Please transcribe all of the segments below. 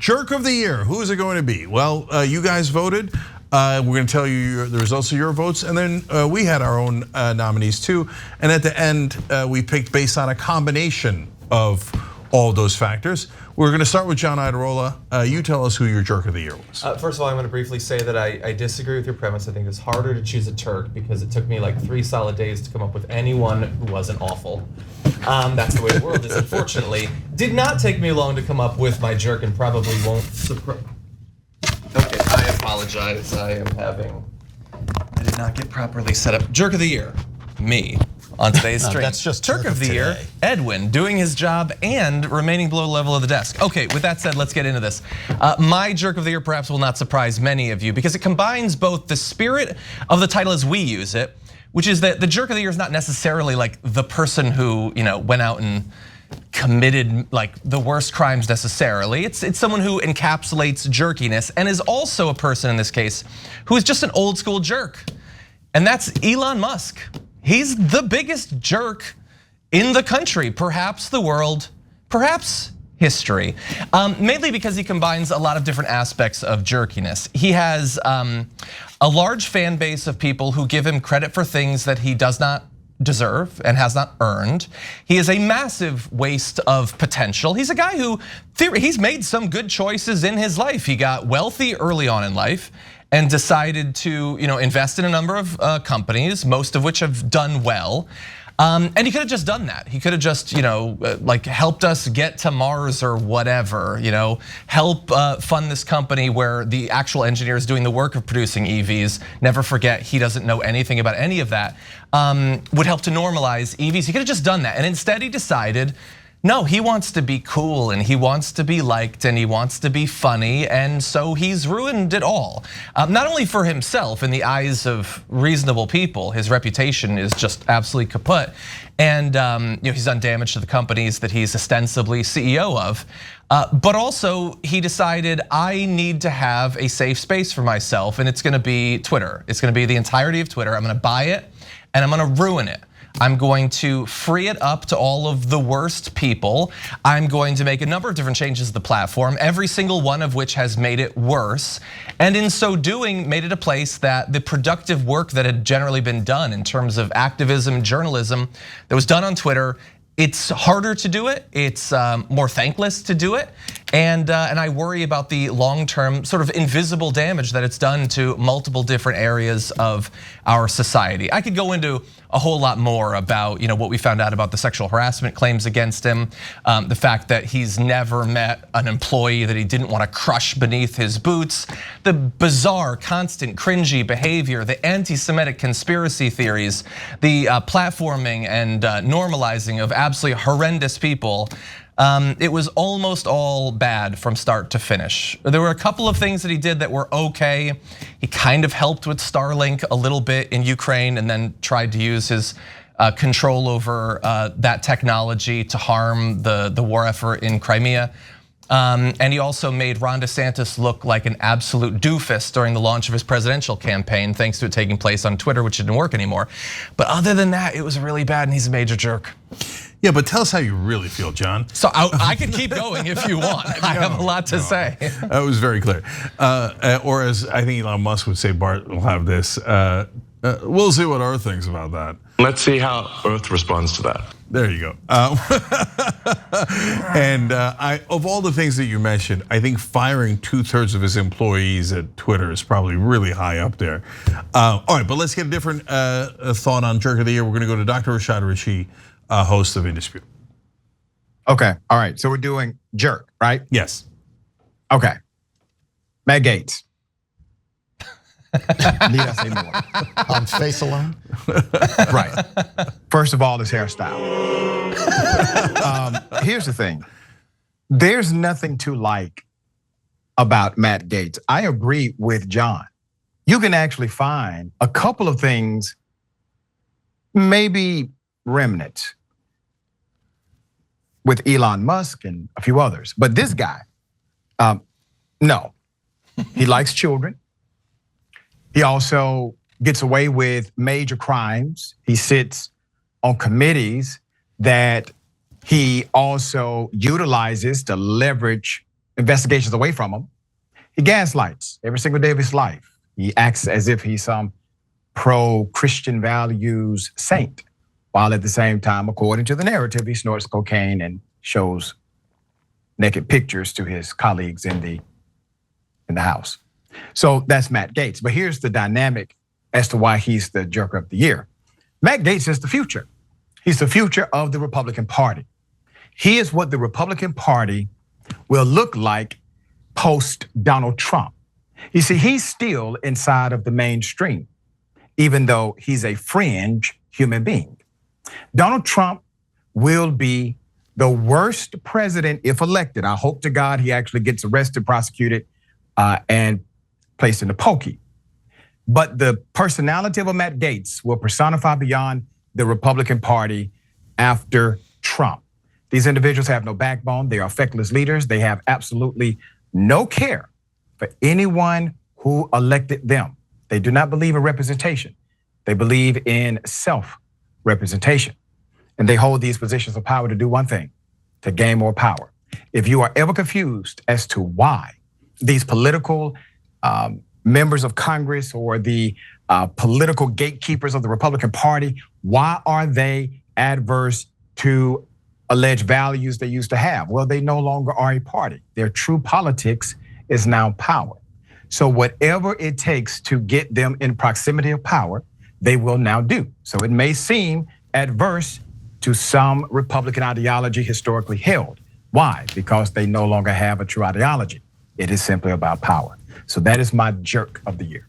Jerk of the year, who is it going to be? Well, you guys voted. We're going to tell you the results of your votes, and then we had our own nominees too. And at the end, we picked based on a combination of all those factors. We're going to start with John Iadarola. You tell us who your jerk of the year was. First of all, I'm going to briefly say that I disagree with your premise. I think it's harder to choose a Turk because it took me like 3 solid days to come up with anyone who wasn't awful. That's the way the world is, unfortunately. Did not take me long to come up with my jerk, and probably won't surprise. Okay, I apologize. I did not get properly set up. Jerk of the year, me. On today's stream. That's just Turk of the year, Edwin, doing his job and remaining below level of the desk. Okay, with that said, let's get into this. My jerk of the year perhaps will not surprise many of you because it combines both the spirit of the title as we use it, which is that the jerk of the year is not necessarily like the person who went out and committed like the worst crimes necessarily. It's someone who encapsulates jerkiness and is also a person in this case who is just an old school jerk. And that's Elon Musk. He's the biggest jerk in the country, perhaps the world, perhaps history. Mainly because he combines a lot of different aspects of jerkiness. He has a large fan base of people who give him credit for things that he does not deserve and has not earned. He is a massive waste of potential. He's a guy who, he's made some good choices in his life. He got wealthy early on in life and decided to invest in a number of companies, most of which have done well. And he could have just done that. He could have just like helped us get to Mars or whatever, help fund this company where the actual engineer is doing the work of producing EVs. Never forget, he doesn't know anything about any of that. Would help to normalize EVs. He could have just done that. And instead he decided, no, he wants to be cool and he wants to be liked and he wants to be funny, and so he's ruined it all. Not only for himself in the eyes of reasonable people, his reputation is just absolutely kaput, and he's done damage to the companies that he's ostensibly CEO of. But also he decided, I need to have a safe space for myself, and it's going to be Twitter. It's going to be the entirety of Twitter. I'm going to buy it and I'm going to ruin it. I'm going to free it up to all of the worst people. I'm going to make a number of different changes to the platform, every single one of which has made it worse. And in so doing, made it a place that the productive work that had generally been done in terms of activism and journalism that was done on Twitter, it's harder to do it, it's more thankless to do it, and I worry about the long-term sort of invisible damage that it's done to multiple different areas of our society. I could go into a whole lot more about what we found out about the sexual harassment claims against him, the fact that he's never met an employee that he didn't want to crush beneath his boots, the bizarre, constant, cringy behavior, the anti-Semitic conspiracy theories, the platforming and normalizing of absolutely horrendous people. It was almost all bad from start to finish. There were a couple of things that he did that were okay. He kind of helped with Starlink a little bit in Ukraine and then tried to use his control over that technology to harm the war effort in Crimea. And he also made Ron DeSantis look like an absolute doofus during the launch of his presidential campaign, thanks to it taking place on Twitter, which didn't work anymore. But other than that, it was really bad and he's a major jerk. Yeah, but tell us how you really feel, John. So I could keep going if you want. I have a lot to say. That was very clear. Or as I think Elon Musk would say, Bart will have this. We'll see what Earth thinks about that. Let's see how Earth responds to that. There you go. And of all the things that you mentioned, I think firing 2/3 of his employees at Twitter is probably really high up there. All right, but let's get a different thought on Jerk of the Year. We're going to go to Dr. Rashad Richey, host of Indisputable. Okay, all right, so we're doing jerk, right? Yes. Okay, Matt Gaetz. Need I say more? On face alone? Right. First of all, this hairstyle. Here's the thing. There's nothing to like about Matt Gaetz. I agree with John. You can actually find a couple of things, maybe remnants, with Elon Musk and a few others. But this guy, no. He likes children. He also gets away with major crimes. He sits on committees that he also utilizes to leverage investigations away from him. He gaslights every single day of his life. He acts as if he's some pro-Christian values saint, while at the same time, according to the narrative, he snorts cocaine and shows naked pictures to his colleagues in the House. So that's Matt Gaetz. But here's the dynamic as to why he's the jerk of the year. Matt Gaetz is the future. He's the future of the Republican Party. He is what the Republican Party will look like post Donald Trump. You see, he's still inside of the mainstream, even though he's a fringe human being. Donald Trump will be the worst president if elected. I hope to God he actually gets arrested, prosecuted, and placed in the pokey. But the personality of a Matt Gaetz will personify beyond the Republican Party after Trump. These individuals have no backbone. They are feckless leaders. They have absolutely no care for anyone who elected them. They do not believe in representation. They believe in self-representation. And they hold these positions of power to do one thing, to gain more power. If you are ever confused as to why these political members of Congress or the political gatekeepers of the Republican Party, why are they adverse to alleged values they used to have? Well, they no longer are a party. Their true politics is now power. So whatever it takes to get them in proximity of power, they will now do. So it may seem adverse to some Republican ideology historically held. Why? Because they no longer have a true ideology. It is simply about power. So that is my jerk of the year.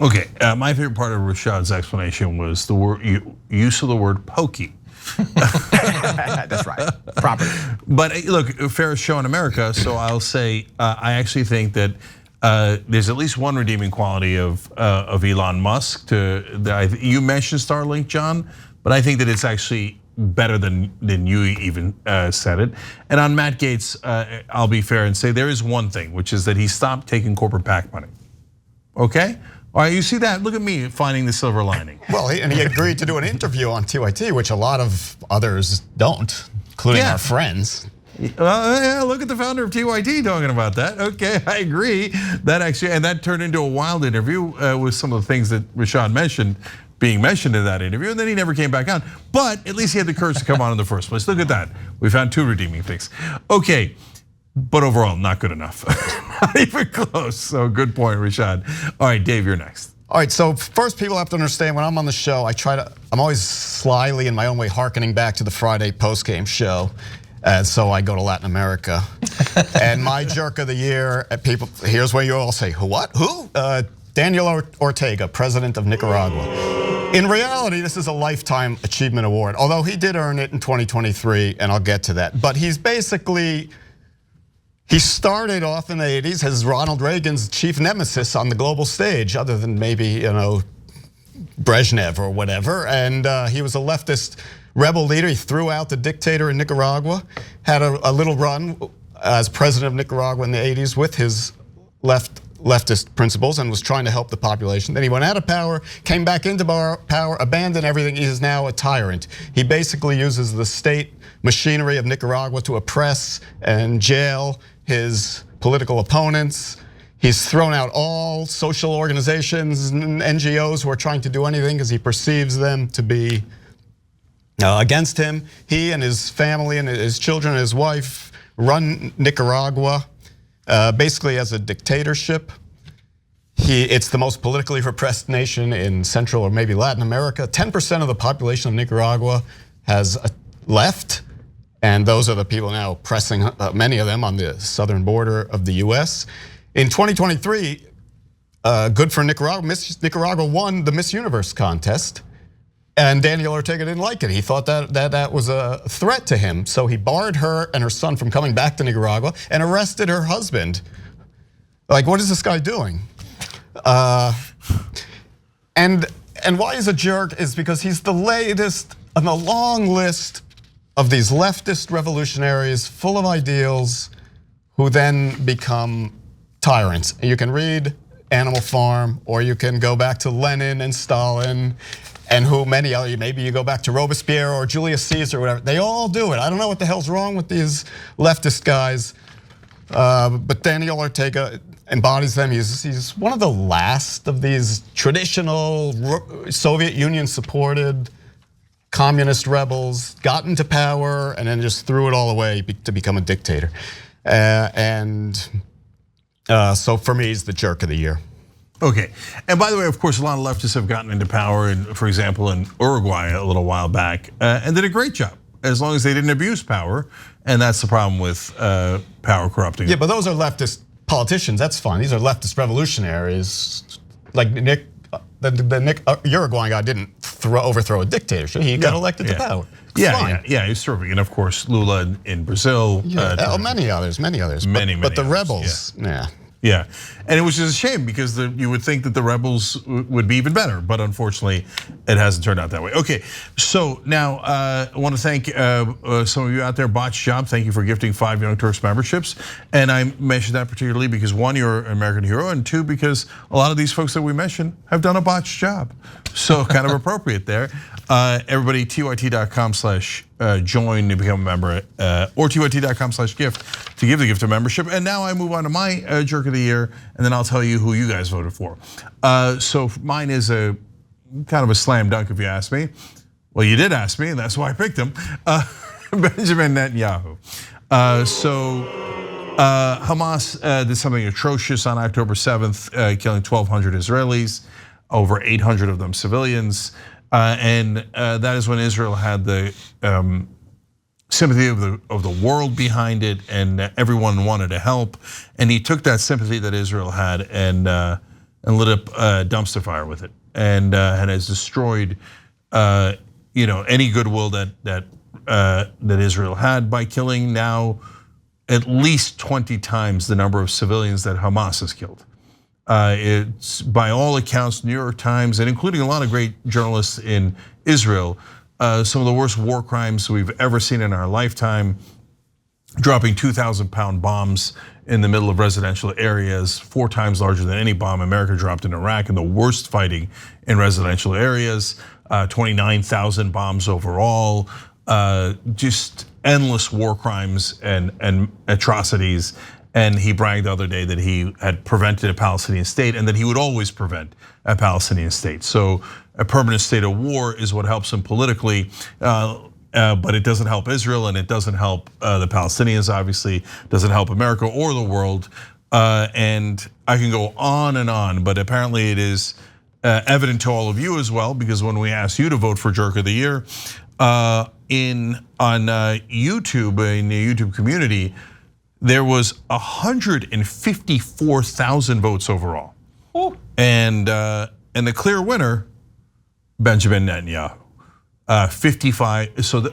Okay, my favorite part of Rashad's explanation was the use of the word pokey. That's right, properly. But look, fairest show in America, so I'll say I actually think that there's at least one redeeming quality of Elon Musk. You mentioned Starlink, John, but I think that it's actually better than you even said it. And on Matt Gaetz, I'll be fair and say there is one thing, which is that he stopped taking corporate PAC money. Okay? All right, you see that? Look at me finding the silver lining. Well, and he agreed to do an interview on TYT, which a lot of others don't, including our friends. Yeah, look at the founder of TYT talking about that. Okay, I agree. That actually, and that turned into a wild interview with some of the things that Rashad mentioned being mentioned in that interview, and then he never came back on. But at least he had the courage to come on in the first place. Look at that. We found two redeeming things. Okay, but overall, not good enough. Not even close. So good point, Rashad. All right, Dave, you're next. All right, so first people have to understand when I'm on the show, I'm always slyly in my own way hearkening back to the Friday postgame show. And so I go to Latin America. And my jerk of the year, people, here's where you all say, what, who? Daniel Ortega, president of Nicaragua. In reality, this is a Lifetime Achievement Award, although he did earn it in 2023, and I'll get to that. But he's basically, he started off in the 80s as Ronald Reagan's chief nemesis on the global stage, other than maybe, Brezhnev or whatever. And he was a leftist rebel leader. He threw out the dictator in Nicaragua, had a little run as president of Nicaragua in the 80s with his leftist principles and was trying to help the population. Then he went out of power, came back into power, abandoned everything. He is now a tyrant. He basically uses the state machinery of Nicaragua to oppress and jail his political opponents. He's thrown out all social organizations and NGOs who are trying to do anything because he perceives them to be against him. He and his family and his children and his wife run Nicaragua basically as a dictatorship. It's the most politically repressed nation in Central or maybe Latin America. 10% of the population of Nicaragua has left, and those are the people now pressing, many of them on the southern border of the US. In 2023, good for Nicaragua. Nicaragua won the Miss Universe contest, and Daniel Ortega didn't like it. He thought that was a threat to him, so he barred her and her son from coming back to Nicaragua and arrested her husband. Like, what is this guy doing? And why he's a jerk is because he's the latest on a long list of these leftist revolutionaries full of ideals who then become tyrants. You can read Animal Farm, or you can go back to Lenin and Stalin, and who many of you, maybe you go back to Robespierre or Julius Caesar or whatever. They all do it. I don't know what the hell's wrong with these leftist guys, But Daniel Ortega embodies them. He's one of the last of these traditional Soviet Union supported communist rebels, got into power and then just threw it all away to become a dictator. So for me, he's the jerk of the year. Okay, and by the way, of course, a lot of leftists have gotten into power, for example, in Uruguay a little while back, and did a great job, as long as they didn't abuse power, and that's the problem with power corrupting. Yeah, but those are leftist politicians, that's fine. These are leftist revolutionaries, like the Uruguayan guy didn't overthrow a dictatorship, he got elected to power. Yeah, he's terrific, and of course, Lula in Brazil. Many others. But the rebels, Yeah, and it was just a shame because you would think that the rebels would be even better, but unfortunately, it hasn't turned out that way. Okay, so now I want to thank some of you out there, Botched Job. Thank you for gifting 5 Young Turks memberships, and I mentioned that particularly because 1, you're an American hero, and 2, because a lot of these folks that we mentioned have done a botched job, so kind of appropriate there. Everybody, tyt.com/join to become a member, or tyt.com/gift to give the gift of membership. And now I move on to my jerk of the year, and then I'll tell you who you guys voted for. So mine is a kind of a slam dunk, if you ask me. Well, you did ask me, and that's why I picked him. Benjamin Netanyahu. Hamas did something atrocious on October 7th, killing 1,200 Israelis, over 800 of them civilians. And that is when Israel had the sympathy of the world behind it, and everyone wanted to help. And he took that sympathy that Israel had and lit up a dumpster fire with it, and has destroyed any goodwill that Israel had by killing now at least 20 times the number of civilians that Hamas has killed. It's by all accounts, New York Times, and including a lot of great journalists in Israel, some of the worst war crimes we've ever seen in our lifetime, dropping 2,000-pound bombs in the middle of residential areas, 4 times larger than any bomb America dropped in Iraq, and the worst fighting in residential areas, 29,000 bombs overall, just endless war crimes and atrocities. And he bragged the other day that he had prevented a Palestinian state and that he would always prevent a Palestinian state. So a permanent state of war is what helps him politically, but it doesn't help Israel and it doesn't help the Palestinians, obviously, doesn't help America or the world. And I can go on and on, but apparently it is evident to all of you as well, because when we asked you to vote for Jerk of the Year on YouTube, in the YouTube community, there was 154,000 votes overall. And the clear winner, Benjamin Netanyahu. 55,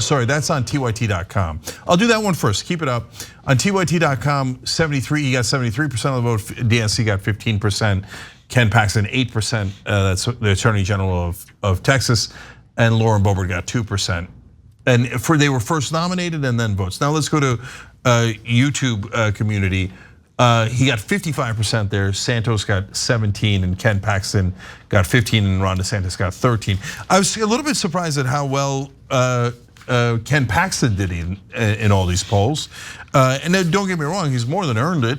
sorry, that's on tyt.com. I'll do that one first, keep it up. On tyt.com, 73, he got 73% of the vote, DNC got 15%, Ken Paxton 8%, that's the Attorney General of Texas, and Lauren Boebert got 2%. And they were first nominated and then votes. Now let's go to YouTube community. He got 55% there. Santos got 17, and Ken Paxton got 15, and Ron DeSantis got 13. I was a little bit surprised at how well Ken Paxton did in all these polls. And then don't get me wrong, he's more than earned it.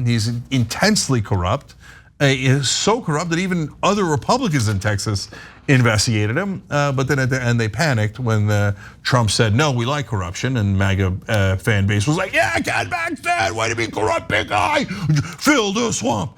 He's intensely corrupt. He is so corrupt that even other Republicans in Texas investigated him, but then at the end they panicked when Trump said, no, we like corruption, and MAGA fan base was like, yeah, Ken Paxton, way to be corrupt, big guy, fill the swamp.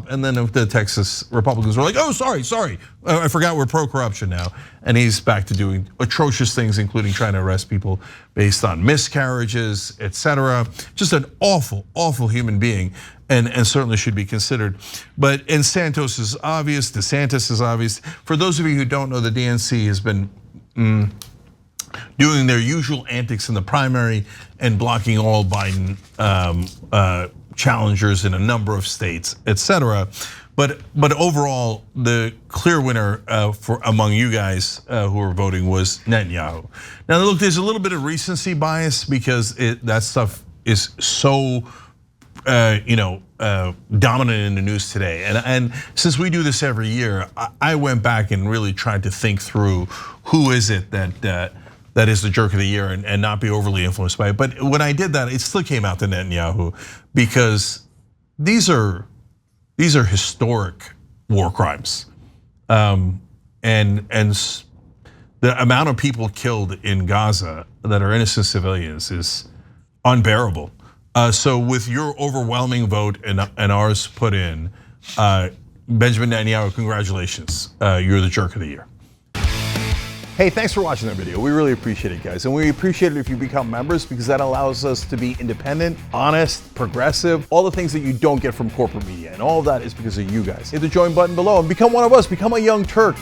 And then the Texas Republicans were like, oh, sorry, I forgot we're pro-corruption now. And he's back to doing atrocious things, including trying to arrest people based on miscarriages, etc. Just an awful, awful human being. And certainly should be considered. But Santos is obvious, DeSantis is obvious. For those of you who don't know, the DNC has been doing their usual antics in the primary and blocking all Biden challengers in a number of states, etc. But overall, the clear winner for among you guys who are voting was Netanyahu. Now look, there's a little bit of recency bias because that stuff is so dominant in the news today. And since we do this every year, I went back and really tried to think through who is it that that is the jerk of the year and not be overly influenced by it. But when I did that, it still came out to Netanyahu because these are historic war crimes, and the amount of people killed in Gaza that are innocent civilians is unbearable. So with your overwhelming vote and ours put in, Benjamin Netanyahu, congratulations, you're the jerk of the year. Hey, thanks for watching that video. We really appreciate it, guys. And we appreciate it if you become members because that allows us to be independent, honest, progressive, all the things that you don't get from corporate media. And all of that is because of you guys. Hit the join button below and become one of us, become a young Turk.